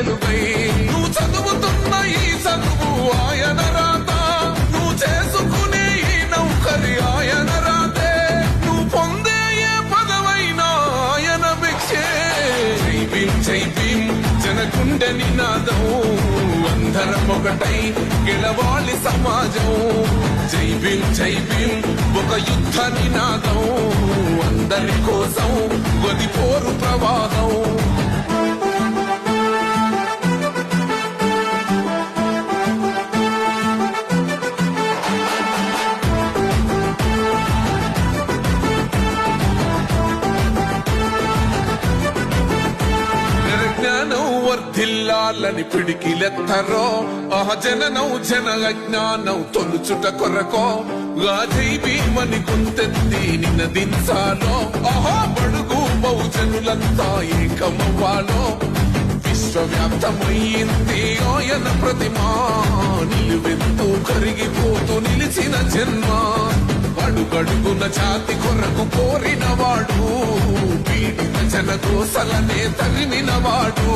వెలుగై నువ్వు చదువుతున్న ఈ చదువు ఆయన రాత, నువ్వు చేసుకునే ఈ నౌకరి ఆయన రాతే, నువ్వు పొందే ఏ పదవైనా ఆయన భిక్షే. జై భీం జై భీం జనగుండె నినాదం, అందరం ఒకటై గెలవాలి సమాజం. జై భీం జై భీం ఒక యుద్ధ నినాదం, అందరి కోసం గది పోరు ప్రవాహం. వర్ధిల్లాలని పిడికిలెత్తరో జననం జన అజ్ఞానం తొలుచుట కొరకో జై భీమని గుంతెత్తి నినదించాలో. బడుగు బహుజనులంతా ఏకమవ్వాలో. విశ్వవ్యాప్తమయ్యింది ఆయన ప్రతిమా, నిలువెత్తు కరిగిపోతూ నిలిచిన జన్మ. అడుగడుగున జాతి కొరకు కోరినవాడు, పీడిత జన కోసలనే తరిమినవాడు.